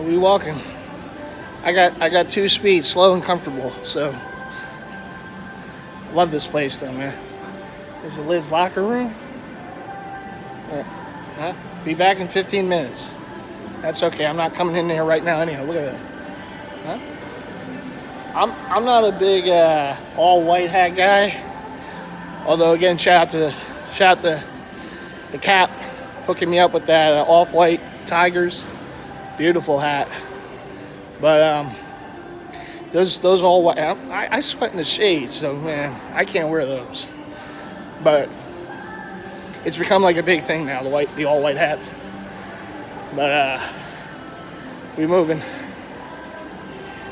We walking. I got 2 speeds, slow and comfortable. So love this place though, man. This is Lid's locker room. Be back in 15 minutes. That's okay. I'm not coming in there right now anyhow. Look at that. Huh? I'm not a big all white hat guy. Although again, shout out to the Cap hooking me up with that off-white Tigers. Beautiful hat. But those all white. I sweat in the shade, so man, I can't wear those. But it's become like a big thing now, the all white hats. But we moving.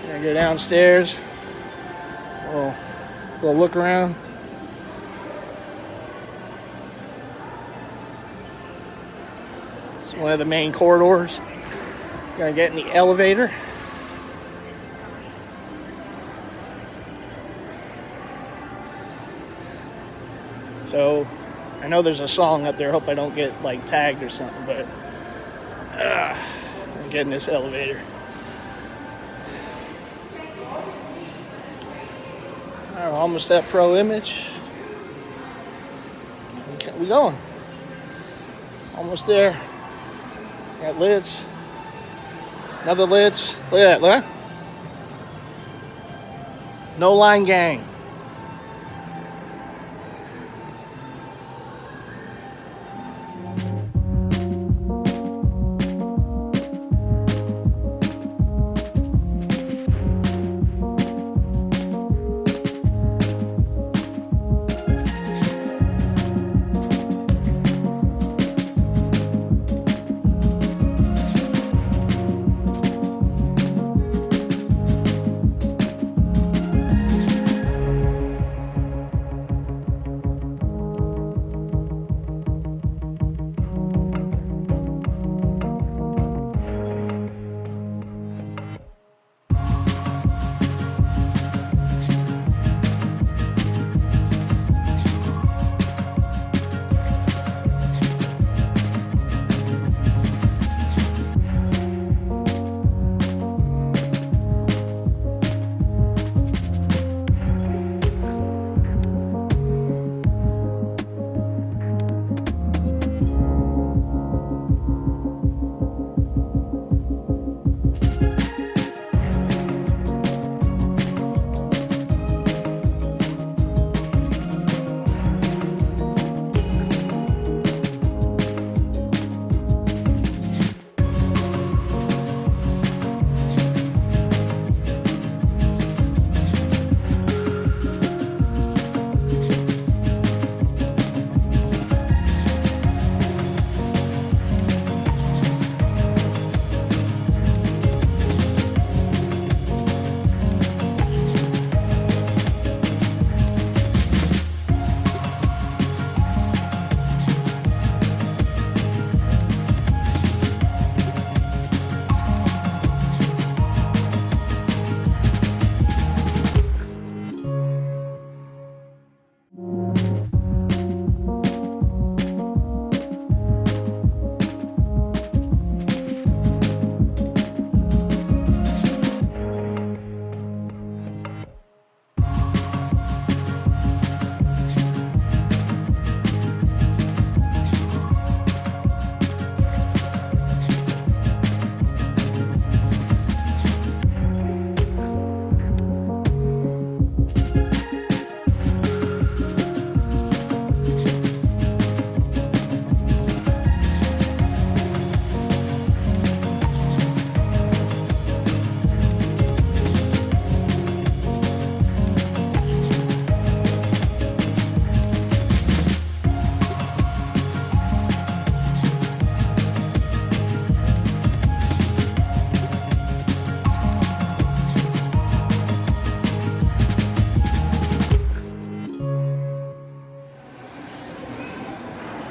Gonna go downstairs. We'll look around. It's one of the main corridors. Gonna get in the elevator. So I know there's a song up there. Hope I don't get like tagged or something, but I'm getting this elevator. Almost at Pro Image. We going. Almost there. Got Lids. Another Lids. Look at that, look. No Line Gang.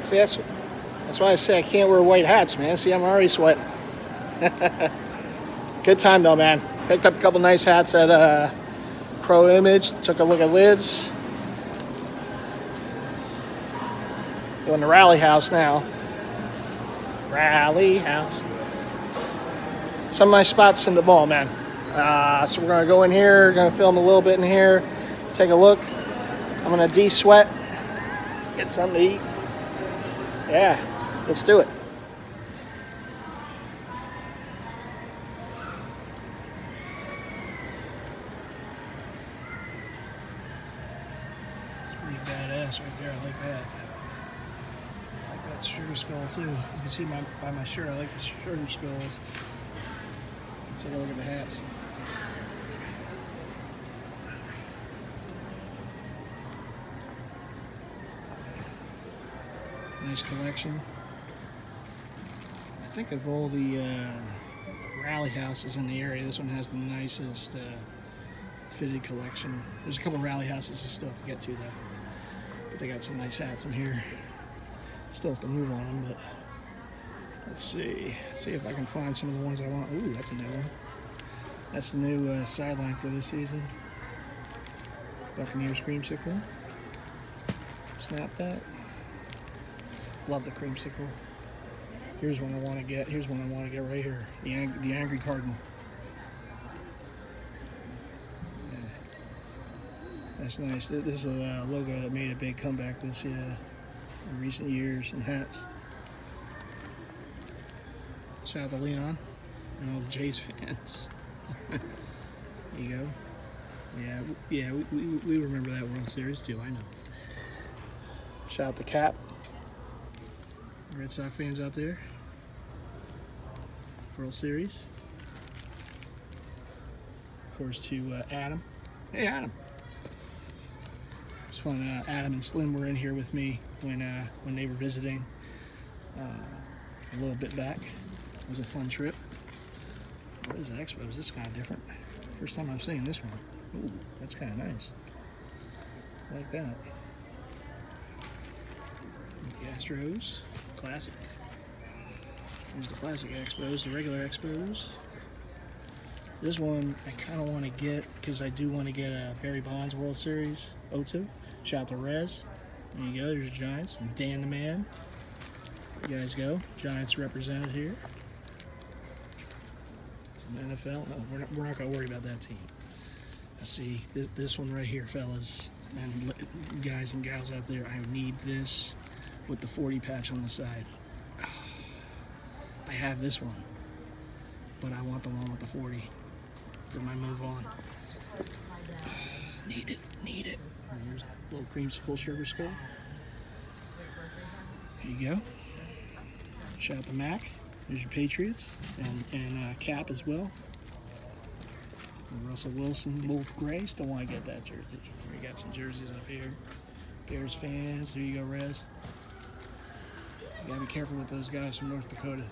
See, that's why I say I can't wear white hats, man. See, I'm already sweating. Good time though, man. Picked up a couple nice hats at Pro Image. Took a look at Lids. Going to Rally House now. Rally House. some nice spots in the ball, man. So we're gonna go in here, gonna film a little bit in here, take a look. I'm gonna de-sweat, get something to eat. Yeah, let's do it. It's pretty badass right there. I like that. I like that sugar skull too. You can see by my shirt, I like the sugar skulls. Take a look at the hats. Nice collection. I think of all the rally houses in the area, this one has the nicest fitted collection. There's a couple rally houses I still have to get to though. But they got some nice hats in here. Still have to move on them, but let's see. See if I can find some of the ones I want. Ooh, that's a new one. That's the new sideline for this season. Buccaneers creamsicle. Snap that. Love the creamsicle. Here's one I want to get. Here's one I want to get right here. The Angry Cardinal. Yeah. That's nice. This is a logo that made a big comeback this year, in recent years in hats. Shout out to Leon and all the Jays fans. There you go. Yeah, we remember that World Series too. I know. Shout out to Cap. Red Sox fans out there. World Series. Of course, to Adam. Hey, Adam. It was fun. Adam and Slim were in here with me when they were visiting a little bit back. It was a fun trip. What is Expos? This is kind of different. First time I'm seeing this one. Ooh, that's kind of nice. I like that. The Astros. Classic. Here's the classic Expos, the regular Expos. This one I kind of want to get because I do want to get a Barry Bonds World Series 02. Shout out to Rez. There you go. There's the Giants. And Dan the Man. You guys go. Giants represented here. Some NFL. No, we're not going to worry about that team. Let's see. This one right here, fellas. And guys and gals out there, I need this with the 40 patch on the side. I have this one, but I want the one with the 40 for my move on. Need it. Here's a little creamsicle sugar skull. There you go. Shout out to Mac. There's your Patriots and Cap as well. And Russell Wilson, both gray. Still want to get that jersey. We got some jerseys up here. Bears fans. There you go, Rez. You gotta be careful with those guys from North Dakota.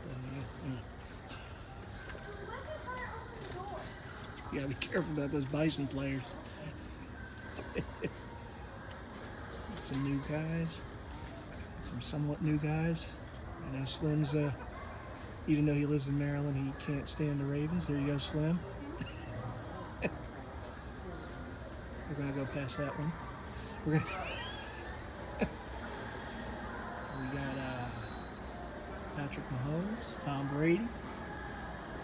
You gotta be careful about those Bison players. Some new guys. Some somewhat new guys. I know Slim's, even though he lives in Maryland, he can't stand the Ravens. There you go, Slim. We're gonna go past that one. We got Patrick Mahomes, Tom Brady,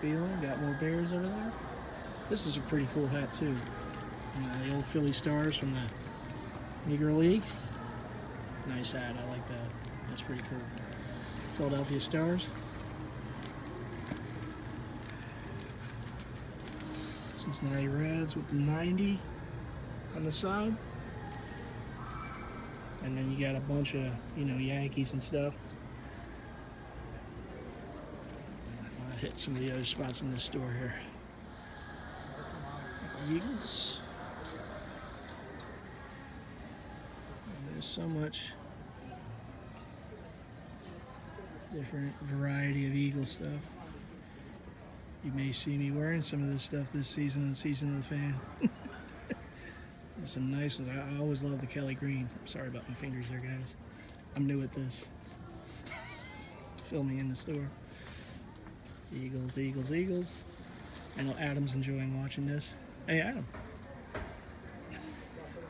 feeling, got more Bears over there. This is a pretty cool hat too. The old Philly Stars from the Negro League. Nice hat, I like that. That's pretty cool. Philadelphia Stars. Cincinnati Reds with the 90 on the side. And then you got a bunch of, Yankees and stuff. I'll hit some of the other spots in this store here. Eagles. And there's so much different variety of Eagle stuff. You may see me wearing some of this stuff this season on Season of the Fan. There's some nice ones. I always love the Kelly Green. I'm sorry about my fingers there, guys. I'm new at this. Filming in the store. Eagles, Eagles, Eagles. I know Adam's enjoying watching this. Hey, Adam.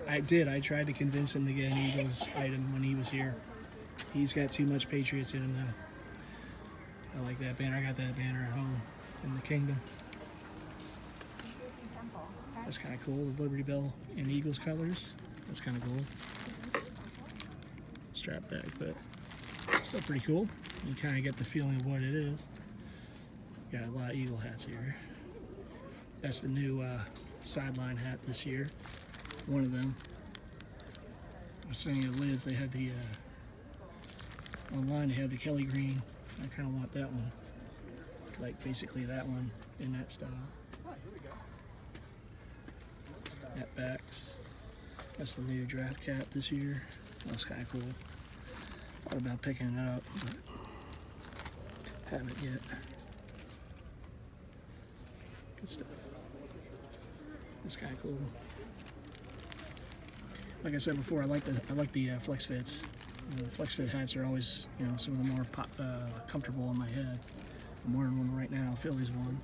I tried to convince him to get an Eagles item when he was here. He's got too much Patriots in him, though. I like that banner. I got that banner at home. in the kingdom. That's kind of cool. The Liberty Bell in Eagles colors. That's kind of cool. Strap back, but still pretty cool. You kind of get the feeling of what it is. Got a lot of Eagle hats here. That's the new sideline hat this year. One of them. I was saying to Liz, they had the online. They had the Kelly green. I kind of want that one, like basically that one in that style. That backs. That's the new draft cap this year. That's kind of cool. Thought about picking it up, but haven't yet. Good stuff. That's kind of cool. Like I said before, I like the flex fits. You know, the flex fit hats are always, you know, some of the more comfortable on my head. I'm wearing one right now. Phillies one.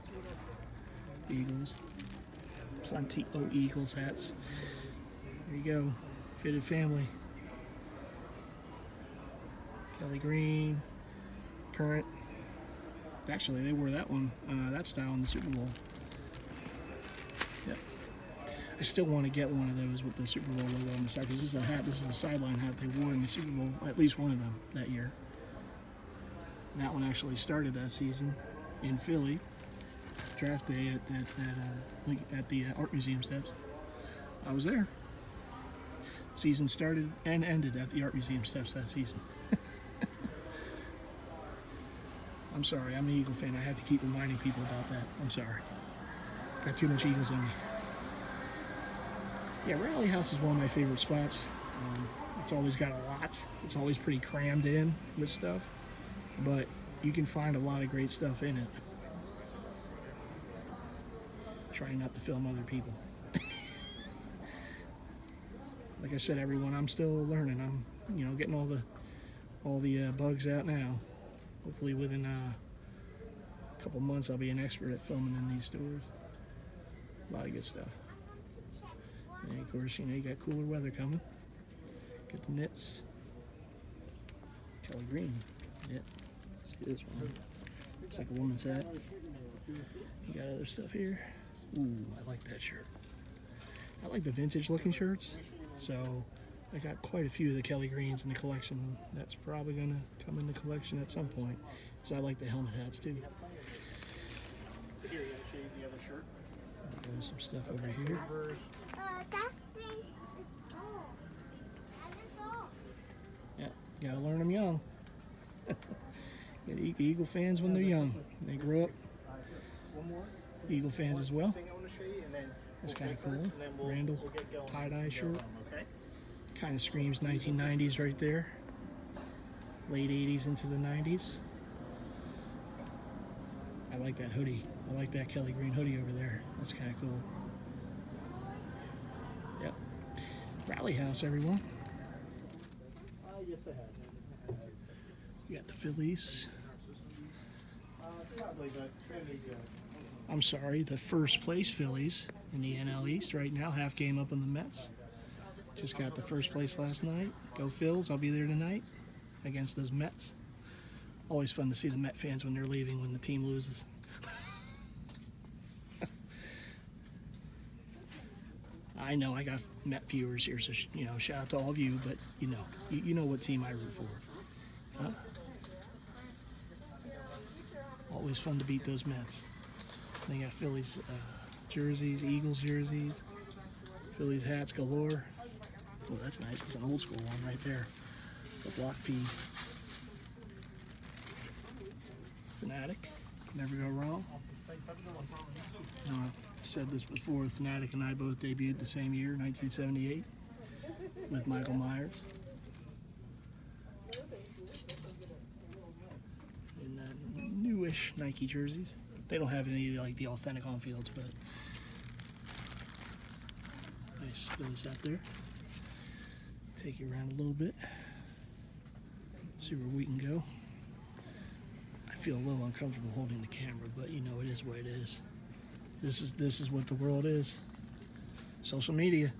Eagles. Plenty of Eagles hats. There you go. Fitted family. Kelly green. Current. Actually, they wore that one, that style in the Super Bowl. Yep. I still want to get one of those with the Super Bowl logo on the side, because this is a hat. This is a sideline hat they wore in the Super Bowl. At least one of them that year. And that one actually started that season in Philly. Draft day at the Art Museum steps. I was there. Season started and ended at the Art Museum steps that season. I'm sorry, I'm an Eagle fan. I have to keep reminding people about that. I'm sorry. Got too much Eagles in me. Yeah, Rally House is one of my favorite spots. It's always got a lot. It's always pretty crammed in with stuff. But you can find a lot of great stuff in it. Trying not to film other people. Like I said, everyone, I'm still learning. I'm, you know, getting all the bugs out now. Hopefully within a couple months I'll be an expert at filming in these stores. A lot of good stuff. And of course, you know, you got cooler weather coming. Get the knits. Kelly green. Yep. Let's see this one. Looks like a woman's hat. You got other stuff here. Ooh, I like that shirt. I like the vintage looking shirts. So I got quite a few of the Kelly greens in the collection. That's probably gonna come in the collection at some point. So I like the helmet hats too. Here, you gotta show you the other shirt. There's some stuff over here. Yeah, gotta learn them young. Get Eagle fans when they're young. They grow up Eagle fans as well. That's kind of cool. Randall tie-dye shirt. Kind of screams 1990s right there. Late 80s into the 90s. I like that hoodie. I like that Kelly green hoodie over there. That's kind of cool. Yep. Rally House, everyone. You got the Phillies. I'm sorry, the first place Phillies in the NL East right now. Half game up on the Mets. Just got the first place last night. Go Phils. I'll be there tonight against those Mets. Always fun to see the Met fans when they're leaving when the team loses. I know I got Met viewers here, so you know, shout out to all of you. But you know what team I root for. Huh? Always fun to beat those Mets. They got Phillies jerseys, Eagles jerseys, Phillies hats galore. Oh, that's nice. It's an old school one right there. The Block P. Fanatic. Never go wrong. I've said this before. Fanatic and I both debuted the same year, 1978, with Michael Myers. In newish Nike jerseys. They don't have any like the authentic on fields, but nice Phillies out there. Take you around a little bit. See where we can go. I feel a little uncomfortable holding the camera, but you know, it is what it is. This is what the world is. Social media.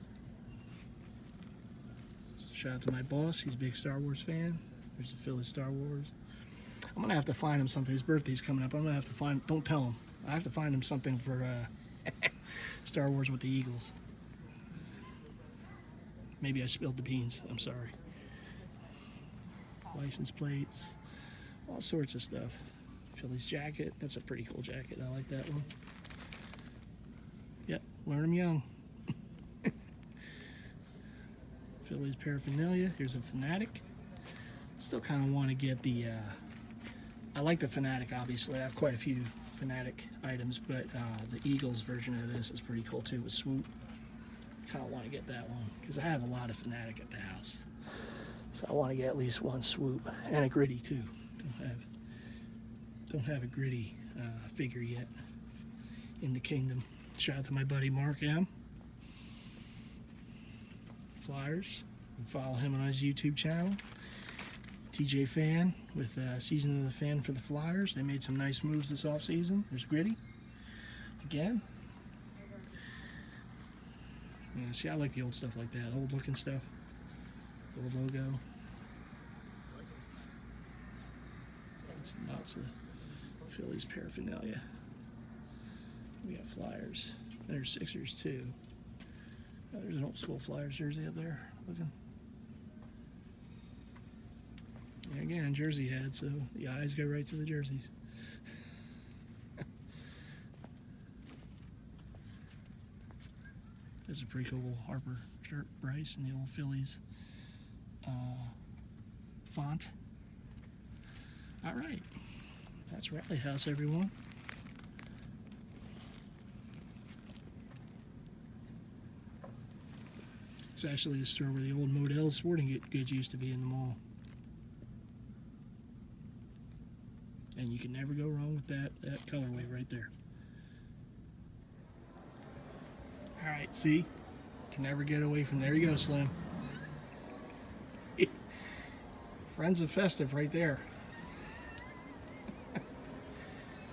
Shout out to my boss. He's a big Star Wars fan. There's the Phillies Star Wars. I'm gonna have to find him someday. His birthday's coming up. I'm gonna have to find. Don't tell him. I have to find him something for Star Wars with the Eagles. Maybe I spilled the beans. I'm sorry. License plates, all sorts of stuff. Phillies jacket. That's a pretty cool jacket. I like that one. Yep, learn them young. Phillies paraphernalia. Here's a Fanatic. Still kind of want to get the. I like the Fanatic, obviously. I have quite a few Fanatic items, but the Eagles version of this is pretty cool too with swoop. Kind of want to get that one because I have a lot of Fanatic at the house. So I want to get at least one swoop and a gritty too. Don't have a gritty figure yet in the kingdom. Shout out to my buddy Mark M. Flyers. Follow him on his YouTube channel. TJ Fan with Season of the Fan for the Flyers. They made some nice moves this offseason. There's gritty. Again. Yeah, see, I like the old stuff like that. Old looking stuff. Old logo. That's lots of Phillies paraphernalia. We got Flyers. There's Sixers too. Oh, there's an old school Flyers jersey up there. Looking. Yeah, again, jersey head, so the eyes go right to the jerseys. This is a pretty cool Harper shirt, Bryce, and the old Phillies font. All right, that's Rally House, everyone. It's actually the store where the old Modell sporting goods used to be in the mall. And you can never go wrong with that colorway right there. All right, see? Can never get away from there. You go, Slim. Friends of Festive right there.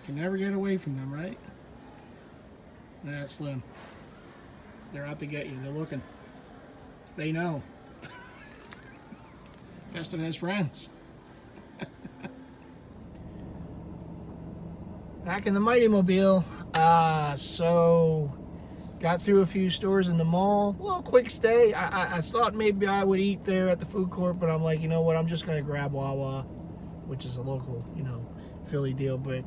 Can never get away from them, right? That's Slim. They're out to get you. They're looking. They know. Festive has friends. Back in the Mighty Mobile. So got through a few stores in the mall. A little quick stay. I thought maybe I would eat there at the food court, but I'm like, you know what? I'm just gonna grab Wawa, which is a local, Philly deal, but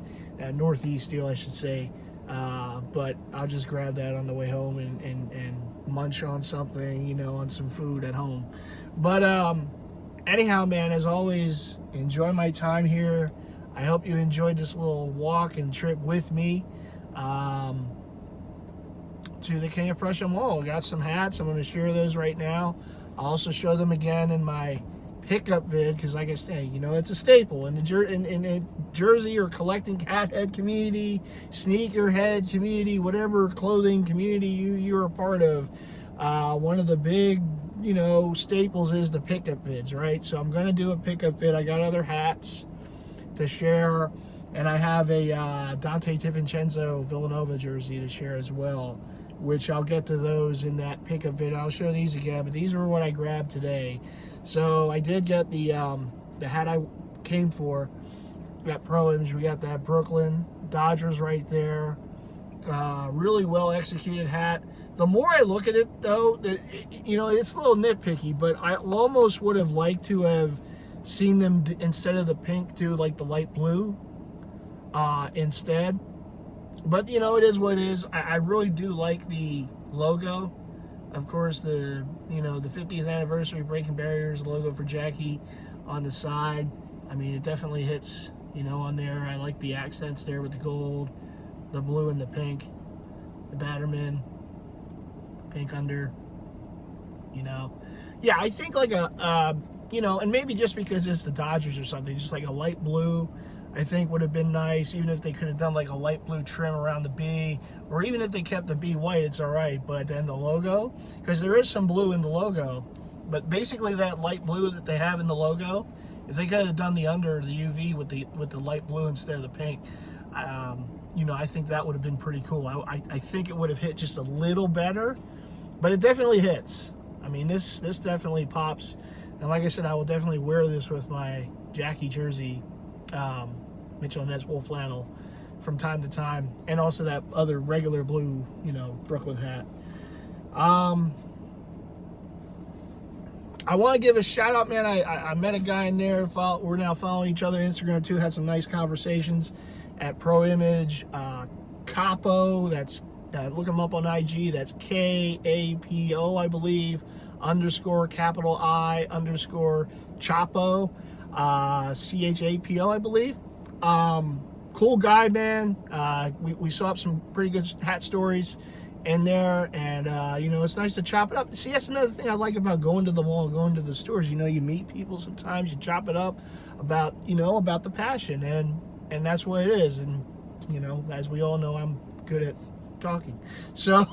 Northeast deal, I should say. But I'll just grab that on the way home and munch on something, on some food at home. But anyhow, man, as always, enjoy my time here. I hope you enjoyed this little walk and trip with me to the King of Prussia Mall. Got some hats. I'm going to share those right now. I'll also show them again in my pickup vid because, like I say, it's a staple in the Jersey or collecting cat head community, sneaker head community, whatever clothing community you're a part of. One of the big staples is the pickup vids, right? So I'm going to do a pickup vid. I got other hats to share, and I have a Dante DiVincenzo Villanova jersey to share as well, which I'll get to those in that pickup vid. I'll show these again, but these are what I grabbed today. So I did get the hat I came for at Pro Image. We got that Brooklyn Dodgers right there. Really well executed hat. The more I look at it, though, it's a little nitpicky, but I almost would have liked to have seen them, instead of the pink, do like the light blue instead. But it is what it is. I really do like the logo. Of course, the 50th anniversary Breaking Barriers logo for Jackie on the side. I mean, it definitely hits on there. I like the accents there with the gold, the blue and the pink, the Batterman pink under. Yeah, I think like a and maybe just because it's the Dodgers or something, just like a light blue, I think would have been nice. Even if they could have done like a light blue trim around the B, or even if they kept the B white, it's all right. But then the logo, because there is some blue in the logo, but basically that light blue that they have in the logo, if they could have done the under, the UV with the light blue instead of the pink, I think that would have been pretty cool. I think it would have hit just a little better, but it definitely hits. I mean, this definitely pops. And like I said, I will definitely wear this with my Jackie jersey, Mitchell Ness wool flannel from time to time, and also that other regular blue, Brooklyn hat. I want to give a shout out, man. I met a guy in there. We're now following each other on Instagram too. Had some nice conversations at Pro Image. Capo, that's look him up on IG. That's KAPO, I believe, _ capital I _ Chapo, CHAPO, I believe. Cool guy, man. We saw up some pretty good hat stories in there, and it's nice to chop it up. See, that's another thing I like about going to the mall, going to the stores. You meet people sometimes, you chop it up about the passion, and that's what it is. And as we all know, I'm good at talking. So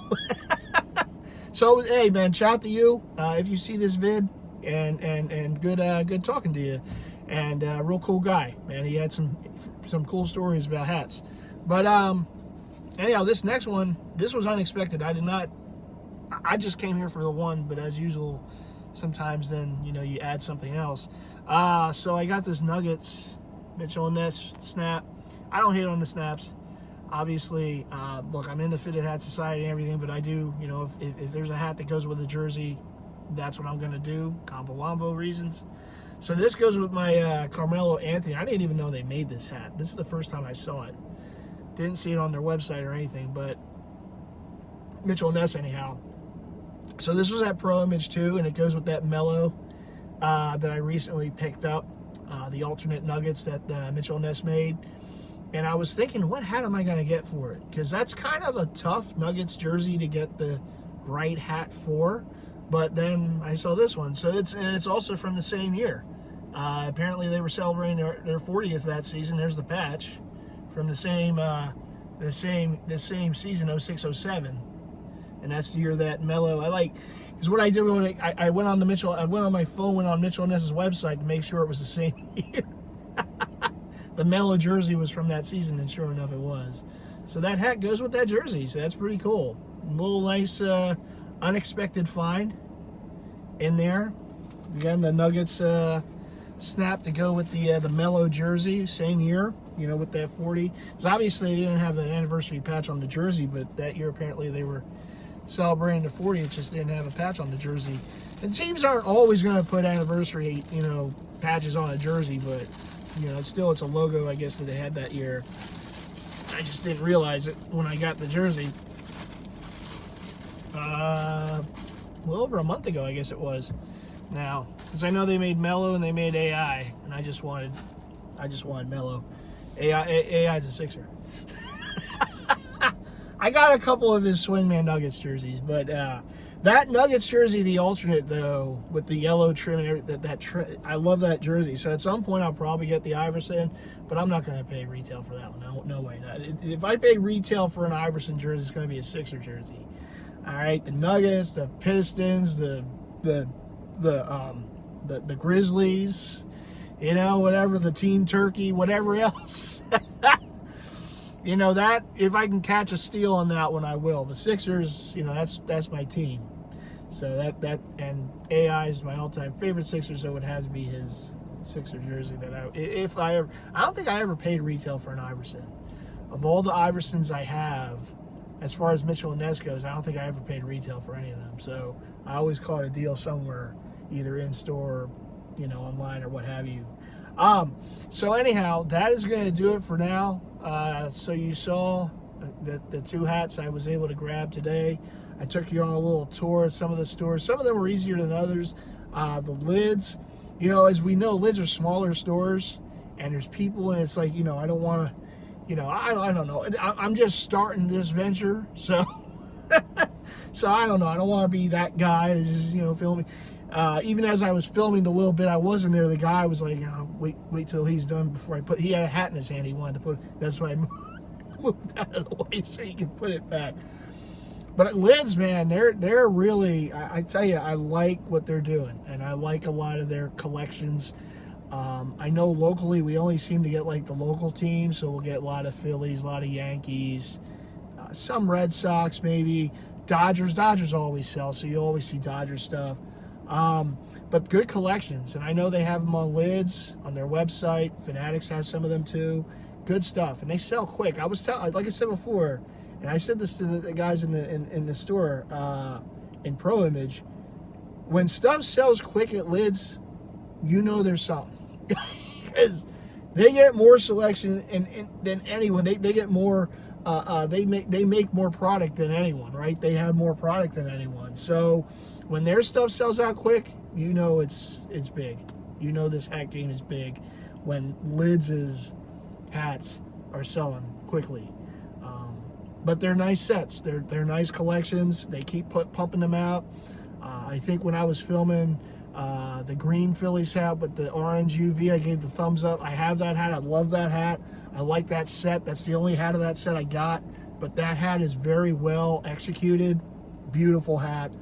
so hey, man, shout out to you if you see this vid, and good talking to you, and real cool guy, man. He had some cool stories about hats. But anyhow, this next one, this was unexpected. I just came here for the one, but as usual, sometimes then, you add something else. So I got this Nuggets Mitchell & Ness snap. I don't hate on the snaps. Obviously, look, I'm in the Fitted Hat Society and everything, but I do, if there's a hat that goes with a jersey, that's what I'm going to do, combo wombo reasons. So this goes with my Carmelo Anthony. I didn't even know they made this hat. This is the first time I saw it. Didn't see it on their website or anything, but Mitchell & Ness anyhow. So this was at Pro Image too, and it goes with that Melo that I recently picked up, the alternate Nuggets that Mitchell & Ness made. And I was thinking, what hat am I going to get for it? Because that's kind of a tough Nuggets jersey to get the right hat for. But then I saw this one. So it's also from the same year. Apparently they were celebrating their 40th that season. There's the patch from the same season, 06-07. And that's the year that Melo, because what I did when I went on my phone, went on Mitchell & Ness's website to make sure it was the same year. The Melo jersey was from that season, and sure enough it was. So that hat goes with that jersey, so that's pretty cool. A little nice unexpected find in there. Again, the Nuggets snap to go with the Melo jersey, same year, with that 40. Because obviously they didn't have an anniversary patch on the jersey, but that year apparently they were celebrating the 40. It just didn't have a patch on the jersey. And teams aren't always going to put anniversary, patches on a jersey, but it's a logo, I guess, that they had that year. I just didn't realize it when I got the jersey. A little over a month ago, I guess it was. Now, because I know they made Melo and they made AI, and I just wanted Melo. AI is a Sixer. I got a couple of his Swingman Nuggets jerseys, but that Nuggets jersey, the alternate though, with the yellow trim and everything, I love that jersey. So at some point I'll probably get the Iverson, but I'm not going to pay retail for that one. No way. If I pay retail for an Iverson jersey, it's going to be a Sixer jersey. All right, the Nuggets, the Pistons, the Grizzlies, whatever, the Team Turkey, whatever else. That if I can catch a steal on that one, I will. But Sixers, that's my team. So that and AI is my all-time favorite Sixer, so it would have to be his Sixer jersey that I don't think I ever paid retail for an Iverson. Of all the Iversons I have, as far as Mitchell & Ness goes, I don't think I ever paid retail for any of them. So I always caught a deal somewhere, either in store, online or what have you. So anyhow, that is going to do it for now. So you saw the two hats I was able to grab today. I took you on a little tour of some of the stores. Some of them were easier than others. The lids, as we know, lids are smaller stores, and there's people, and it's like, I don't want to, I don't know. I'm just starting this venture, so so I don't know. I don't want to be that guy that just, filming. Even as I was filming the little bit I was in there, the guy was like, wait till he's done before he had a hat in his hand he wanted to put. That's why I moved out of the way so he can put it back. But lids, man, they're really, I tell you, I like what they're doing, and I like a lot of their collections. I know locally we only seem to get like the local teams, so we'll get a lot of Phillies, a lot of Yankees, some Red Sox maybe, Dodgers always sell, so you always see Dodgers stuff. But good collections, and I know they have them on lids on their website. Fanatics has some of them too, Good stuff, and they sell quick. I was like I said before, and I said this to the guys in the store in Pro Image. When stuff sells quick at Lids, you know there's something, because they get more selection than anyone. They get more. They make more product than anyone, right? They have more product than anyone. So when their stuff sells out quick, you know it's big. You know this hat game is big when Lids' hats are selling quickly. But they're nice sets. They're nice collections. They keep pumping them out. I think when I was filming the green Phillies hat with the orange UV, I gave the thumbs up. I have that hat. I love that hat. I like that set. That's the only hat of that set I got. But that hat is very well executed. Beautiful hat.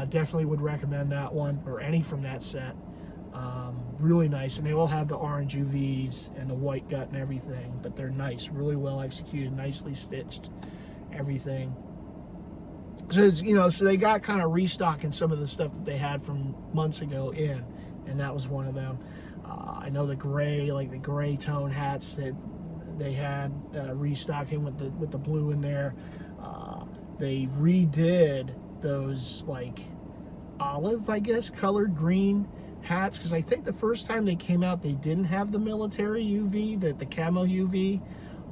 Definitely would recommend that one, or any from that set. Really nice, and they all have the orange UVs and the white gut and everything, but they're nice, really well executed, nicely stitched, everything. So it's, so they got kind of restocking some of the stuff that they had from months ago in, and that was one of them. I know the gray, like the gray tone hats that they had restocking with the blue in there. They redid those like olive, I guess, colored green hats, because I think the first time they came out they didn't have the military UV, the camo UV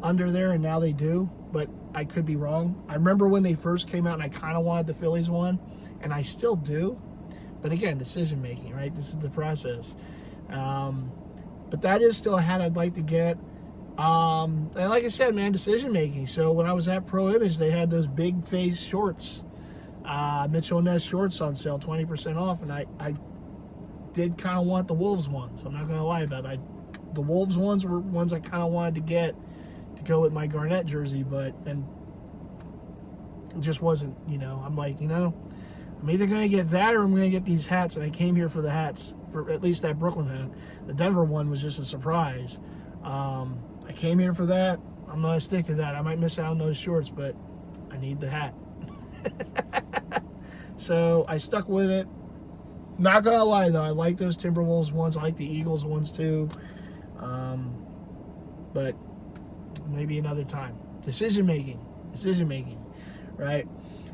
under there, and now they do, but I could be wrong. I remember when they first came out and I kind of wanted the Phillies one, and I still do, but again, decision making, right? This is the process. But that is still a hat I'd like to get. And like I said, man, decision making. So when I was at Pro Image, they had those big face shorts, Mitchell & Ness shorts on sale, 20% off, and I did kind of want the Wolves ones. I'm not going to lie about it. The Wolves ones were ones I kind of wanted to get to go with my Garnett jersey, and it just wasn't, I'm like, I'm either going to get that or I'm going to get these hats, and I came here for the hats, for at least that Brooklyn hat. The Denver one was just a surprise. I came here for that. I'm going to stick to that. I might miss out on those shorts, but I need the hat. So I stuck with it. Not gonna lie though, I like those Timberwolves ones. I like the Eagles ones too. But maybe another time. Decision making, right?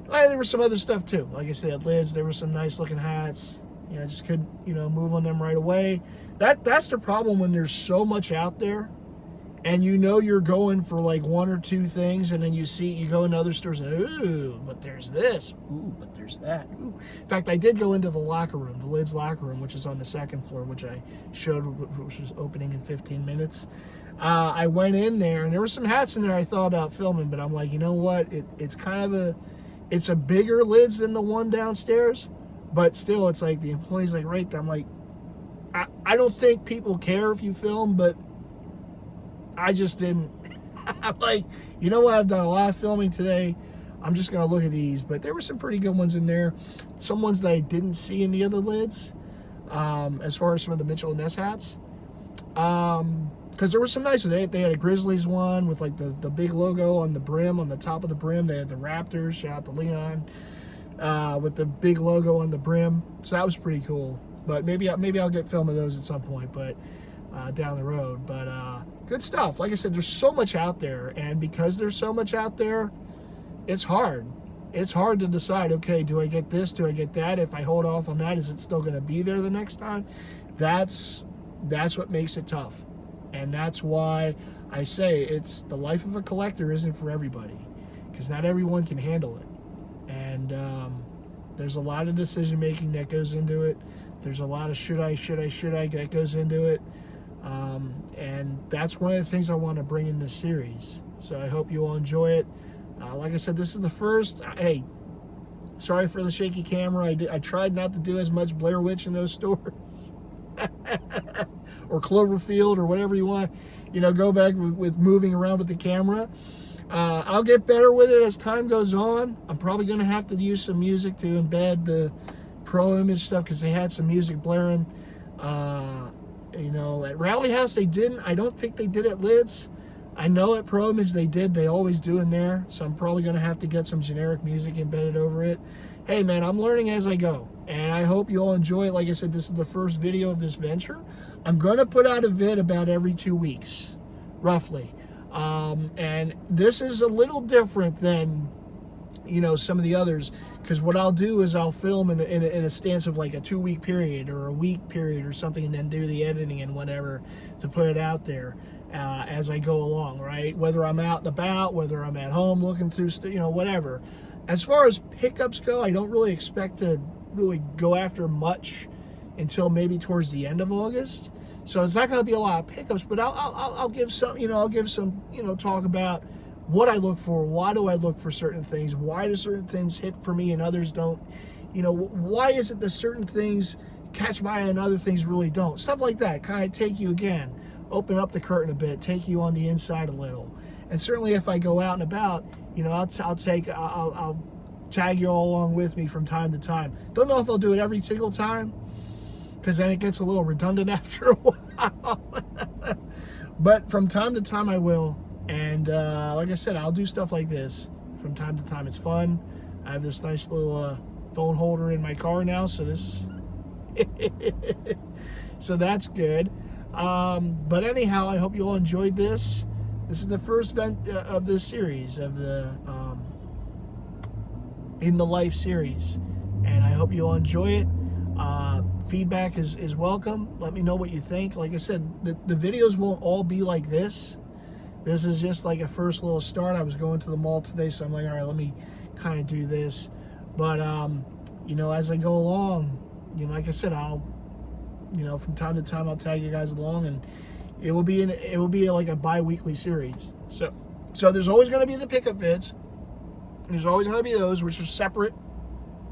There was some other stuff too. Like I said, at Lids, there were some nice looking hats. I just couldn't, move on them right away. That's the problem when there's so much out there, and you're going for like one or two things, and then you go into other stores and, ooh, but there's this. Ooh, but there's that. Ooh. In fact, I did go into the locker room, the Lids locker room, which is on the second floor, which I showed, which was opening in 15 minutes. I went in there, and there were some hats in there I thought about filming, but I'm like, you know what? It's a bigger Lids than the one downstairs, but still, it's like the employee's like right there. I'm like, I don't think people care if you film, but I just didn't. I'm like, you know what? I've done a lot of filming today. I'm just going to look at these. But there were some pretty good ones in there. Some ones that I didn't see in the other Lids, as far as some of the Mitchell & Ness hats. Because there were some nice ones. They had a Grizzlies one with like the big logo on the brim, on the top of the brim. They had the Raptors, shout out to Leon, with the big logo on the brim. So that was pretty cool. But maybe I'll get film of those at some point, but down the road. But good stuff. Like I said, there's so much out there, and because there's so much out there, it's hard. It's hard to decide, okay, do I get this? Do I get that? If I hold off on that, is it still going to be there the next time? That's what makes it tough. And that's why I say it's the life of a collector isn't for everybody, because not everyone can handle it. And there's a lot of decision making that goes into it. There's a lot of should I that goes into it. And that's one of the things I want to bring in this series. So I hope you all enjoy it. Like I said, this is the first. Hey, sorry for the shaky camera. I tried not to do as much Blair Witch in those stores. Or Cloverfield, or whatever you want. Go back with moving around with the camera. I'll get better with it as time goes on. I'm probably going to have to use some music to embed the Pro Image stuff, because they had some music blaring. At Rally House they didn't. I don't think they did at Lids. I know at Pro Image they did. They always do in there. So I'm probably going to have to get some generic music embedded over it. Hey, man, I'm learning as I go. And I hope you all enjoy it. Like I said, this is the first video of this venture. I'm going to put out a vid about every 2 weeks. roughly. And this is a little different than, you know, some of the others, because what I'll do is I'll film in a stance of like a 2-week period or a week period or something, and then do the editing and whatever to put it out there as I go along, right? Whether I'm out and about, whether I'm at home looking through, you know, whatever. As far as pickups go, I don't really expect to really go after much until maybe towards the end of August. So it's not going to be a lot of pickups, but I'll give some, you know, talk about what I look for. Why do I look for certain things? Why do certain things hit for me and others don't? You know, why is it that certain things catch my eye and other things really don't? Stuff like that. Kind of take you, again, open up the curtain a bit, take you on the inside a little. And certainly if I go out and about, you know, I'll tag you all along with me from time to time. Don't know if I'll do it every single time, because then it gets a little redundant after a while. But from time to time I will. And like I said, I'll do stuff like this from time to time. It's fun. I have this nice little phone holder in my car now, so this is so that's good. But anyhow, I hope you all enjoyed this. This is the first event of this series, of the In the Life series, and I hope you all enjoy it. Feedback is welcome. Let me know what you think. Like I said, the videos won't all be like this. This is just like a first little start. I was going to the mall today, so I'm like, all right, let me kind of do this. But you know, as I go along, you know, like I said, I'll, you know, from time to time I'll tag you guys along, and it will be like a bi-weekly series. So there's always going to be the pickup vids. There's always going to be those, which are separate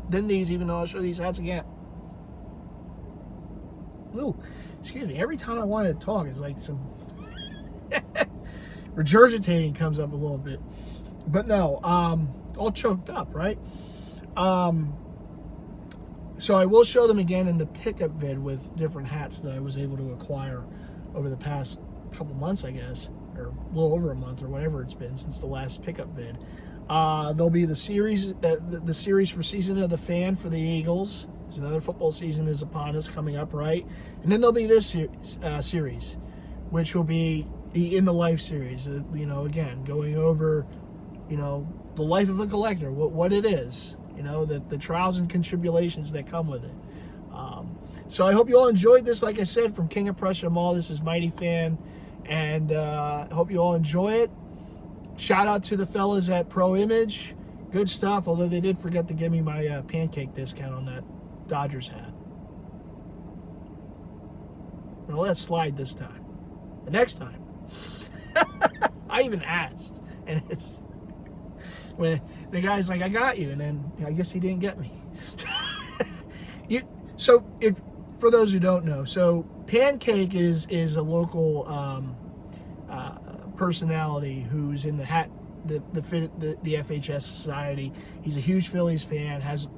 than these, even though I'll show these hats again. Ooh, excuse me. Every time I want to talk, it's like some regurgitating comes up a little bit. But no, all choked up, right? So I will show them again in the pickup vid with different hats that I was able to acquire over the past couple months, I guess, or a little over a month, or whatever it's been since the last pickup vid. There'll be the series for Season of the Fan for the Eagles. So another football season is upon us, coming up, right? And then there'll be this series, which will be the In the Life series. You know, again, going over, you know, the life of a collector, what it is, you know, the trials and tribulations that come with it. So I hope you all enjoyed this. Like I said, from King of Prussia Mall, this is Mighty Fan, and I hope you all enjoy it. Shout out to the fellas at Pro Image. Good stuff, although they did forget to give me my pancake discount on that Dodgers hat. Now let's slide this time. The next time, I even asked, and it's when the guy's like, "I got you," and then I guess he didn't get me. So if for those who don't know, so Pancake is a local personality who's in the hat, the FHS Society. He's a huge Phillies fan, has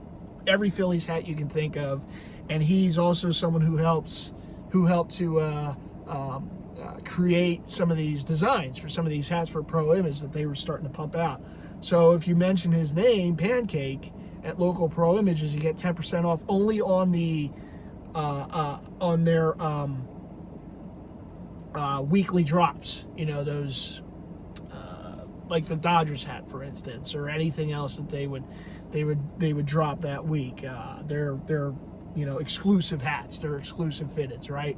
every Phillies hat you can think of, and he's also someone who helped to create some of these designs for some of these hats for Pro Image that they were starting to pump out. So if you mention his name, Pancake, at local Pro Images, you get 10% off only on the on their weekly drops. You know, those like the Dodgers hat, for instance, or anything else that they would drop that week. They're you know, exclusive hats. They're exclusive fitteds, right?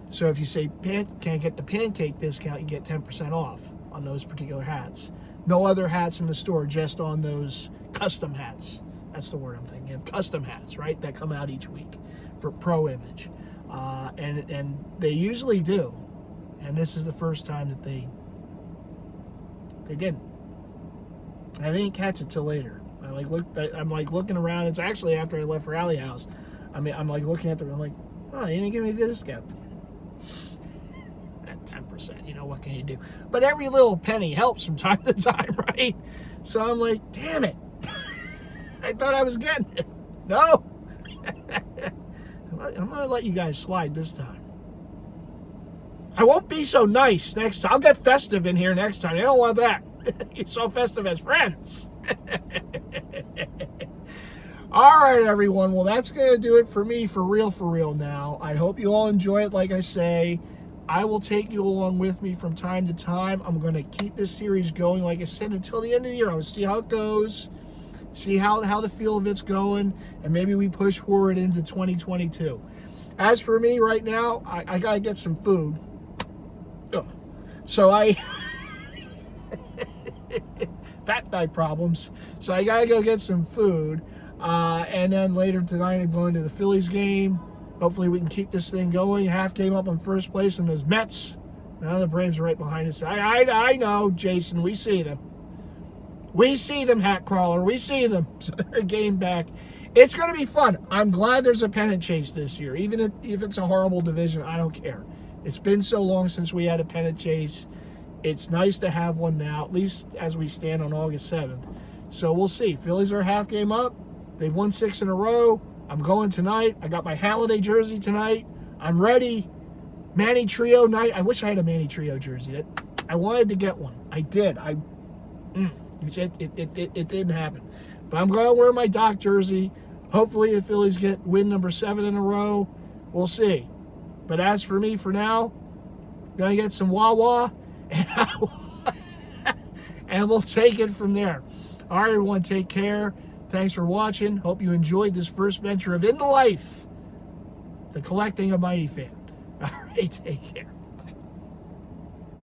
So if you say can't get the Pancake discount, you get 10% off on those particular hats. No other hats in the store, just on those custom hats. That's the word I'm thinking of. Custom hats, right? That come out each week for Pro Image. And they usually do. And this is the first time that they didn't. I didn't catch it till later. I'm like looking around. It's actually after I left Rally House. I mean, I'm like looking at them. I'm like, oh, you didn't give me the discount. At 10%, you know, what can you do? But every little penny helps from time to time, right? So I'm like, damn it. I thought I was getting it. No. I'm going to let you guys slide this time. I won't be so nice next time. I'll get festive in here next time. I don't want that. You're so festive as friends. All right, everyone. Well, that's going to do it for me, for real now. I hope you all enjoy it, like I say. I will take you along with me from time to time. I'm going to keep this series going, like I said, until the end of the year. I will see how it goes, see how the feel of it's going, and maybe we push forward into 2022. As for me right now, I got to get some food. Ugh. So fat guy problems. So I got to go get some food. And then later tonight, I'm going to the Phillies game. Hopefully we can keep this thing going. Half game up in first place in those Mets. Now the Braves are right behind us. I know, Jason. We see them. We see them, Hat Crawler. We see them. So they're a game back. It's going to be fun. I'm glad there's a pennant chase this year. Even if it's a horrible division, I don't care. It's been so long since we had a pennant chase. It's nice to have one now, at least as we stand on August 7th. So we'll see. Phillies are half game up. They've won 6 in a row. I'm going tonight. I got my Halladay jersey tonight. I'm ready. Manny Trio night. I wish I had a Manny Trio jersey. I wanted to get one. I did. It didn't happen. But I'm going to wear my Doc jersey. Hopefully the Phillies win number 7 in a row. We'll see. But as for me, for now, I'm going to get some Wawa, and we'll take it from there. All right, everyone, take care. Thanks for watching. Hope you enjoyed this first venture of In the Life, the collecting of Mighty Fan. All right, take care.